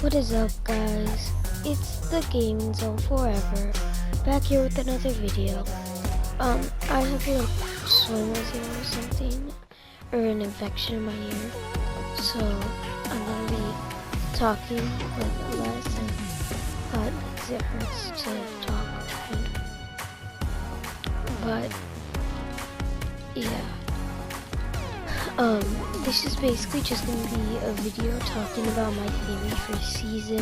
What is up, guys? It's the Gaming Zone Forever, back here with another video. I have like soreness or something, or an infection in my ear, so I'm gonna be talking like less and because it hurts to talk, but yeah. This is basically just gonna be a video talking about my theory for season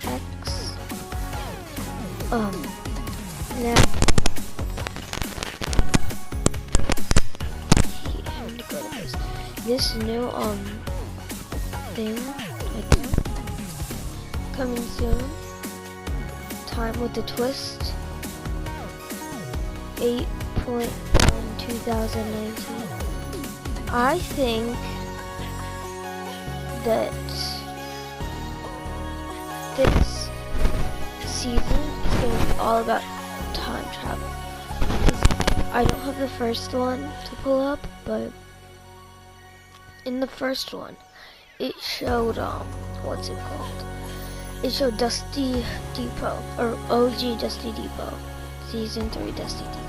X. Now I'm gonna go to this new thing right there, coming soon. Time with the twist. 8.1 2019. I think that this season is going to be all about time travel. I don't have the first one to pull up, but in the first one, it showed what's it called? It showed Dusty Depot, or OG Dusty Depot, season 3 Dusty Depot,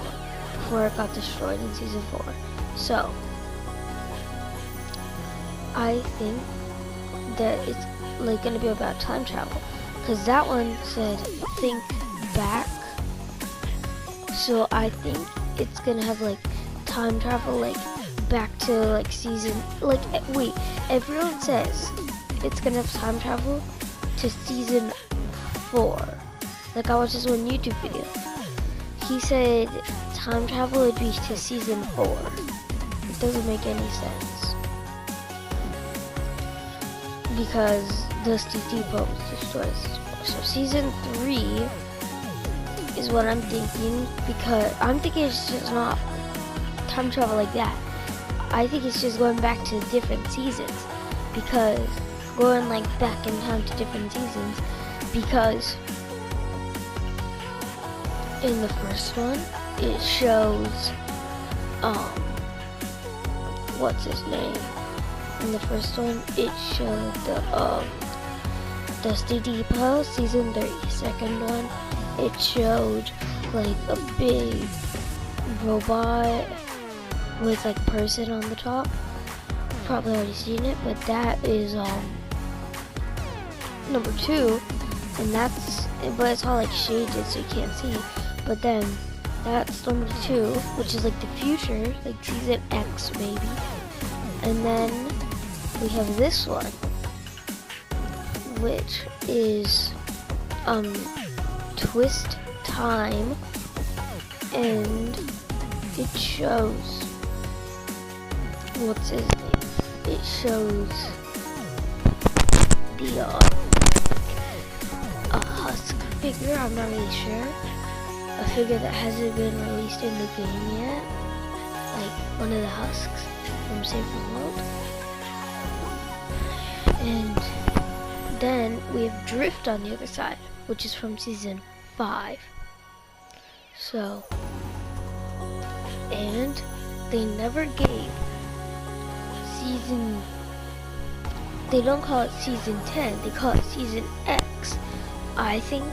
before it got destroyed in season 4. So I think that it's like gonna be about time travel, because that one said think back, so I think it's gonna have like time travel, like back to like season, like wait, everyone says it's gonna have time travel to season 4. Like I watched this one YouTube video, he said time travel would be to season 4. It doesn't make any sense, because Dusty Depot was destroyed. So season 3 is what I'm thinking, because I'm thinking it's just not time travel like that. I think it's just going back to different seasons, because going like back in time to different seasons, because in the first one it shows what's his name? In the first one it showed the Dusty Depot season 3. Second one it showed like a big robot with like person on the top. Probably already seen it, but that is number 2, and but it's all like shaded so you can't see. But then that's number 2, which is like the future, like season X maybe. And then we have this one, which is twist time, and it shows what's his name? It shows the a husk figure. I'm not really sure. A figure that hasn't been released in the game yet, like one of the husks from Save the World. And then we have Drift on the other side, which is from season 5. So, and they never gave season, they don't call it season 10, they call it season X. I think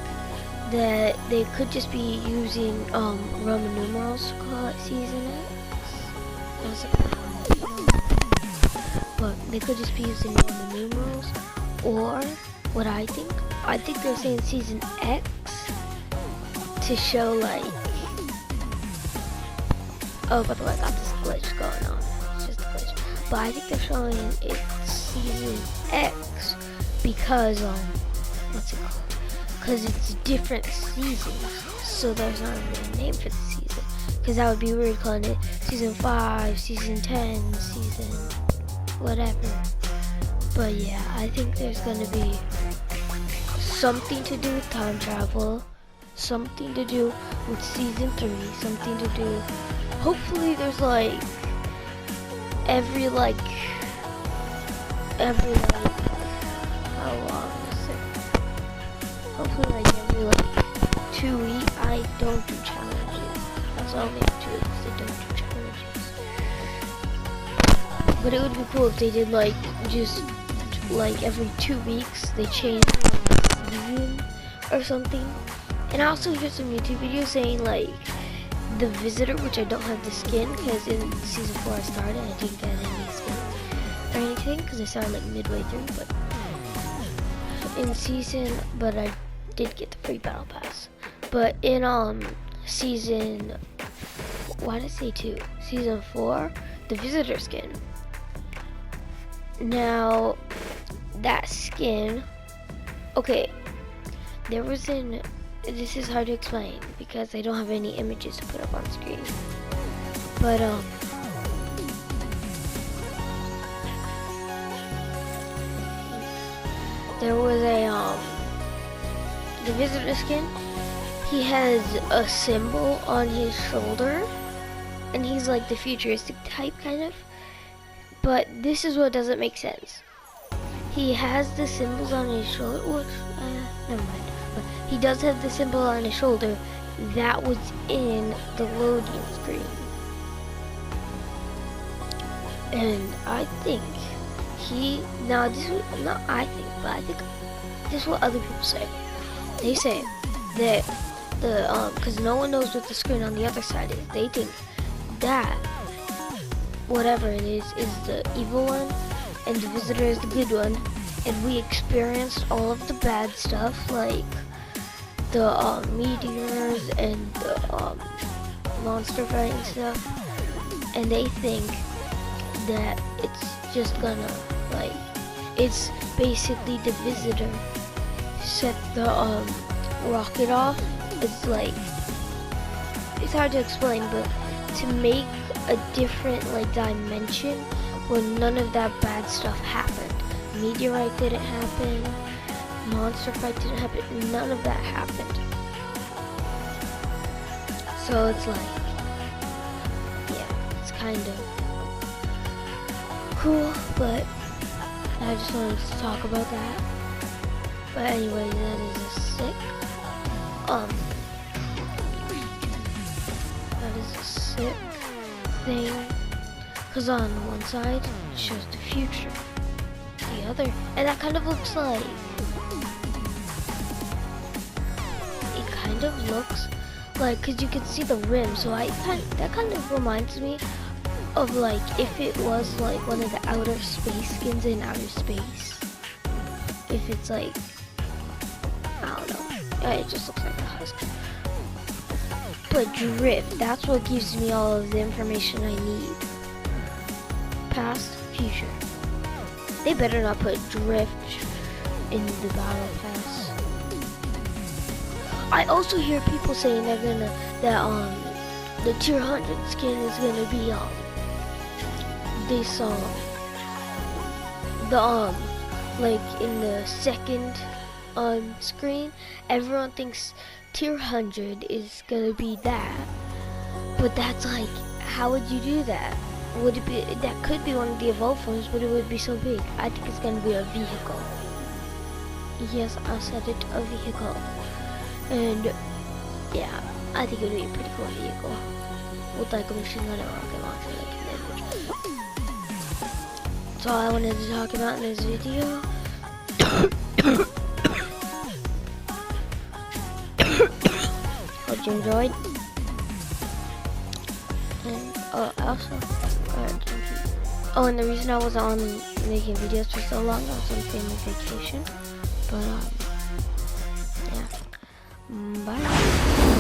that they could just be using Roman numerals to call it season X. But they could just be using Roman numerals, or what I think they're saying season X to show like, oh, by the way, I got this glitch going on. It's just a glitch. But I think they're showing it's season X because what's it called? Because it's different seasons, so there's not a real name for the season. Because that would be weird calling it season 5, season 10, season whatever. But yeah, I think there's gonna be something to do with time travel, something to do with season 3, something to do. Hopefully, there's like every how long is it? Hopefully like every 2 weeks. I don't do challenges. That's all they do, because they don't do challenges. But it would be cool if they did like just like every 2 weeks they change the season or something. And I also hear some YouTube videos saying like the visitor, which I don't have the skin because in season 4 I started, I didn't get any skin or anything because I started like midway through. But I did get the free battle pass. But in season, why did I say 2? Season 4, the visitor skin. Now that skin, okay, this is hard to explain because I don't have any images to put up on screen. But there was the visitor skin. He has a symbol on his shoulder, and he's like the futuristic type kind of. But this is what doesn't make sense. He has the symbols on his shoulder, which, never mind. But he does have the symbol on his shoulder that was in the loading screen. And I think I think this is what other people say. They say that because no one knows what the screen on the other side is. They think that whatever it is the evil one, and the visitor is the good one, and we experienced all of the bad stuff like the meteors and the monster fighting stuff, and they think that it's just gonna it's basically the visitor set the rocket off. It's hard to explain, but to make a different dimension where none of that bad stuff happened. Meteorite didn't happen, monster fight didn't happen, none of that happened. So it's it's kind of cool, but I just wanted to talk about that. But anyway, that is a sick thing, because on one side it shows the future, the other, and that kind of looks like because you can see the rim, so that kind of reminds me of if it was one of the outer space skins in outer space. If it's I don't know, it just looks like a husk. But drift, that's what gives me all of the information I need. Past, future. They better not put drift in the battle pass. I also hear people saying the tier 100 skin is gonna be this in the second screen. Everyone thinks tier 100 is gonna be that, but that's how would you do that? Would it be, that could be one of the evolved forms, but it would be so big. I think it's gonna be a vehicle. Yes, I said it, a vehicle. And yeah, I think it would be a pretty cool vehicle with a machine gun and rocket launcher That's all I wanted to talk about in this video. Hope you enjoyed. And and the reason I wasn't on making videos for so long, I was on family vacation. But yeah. Bye.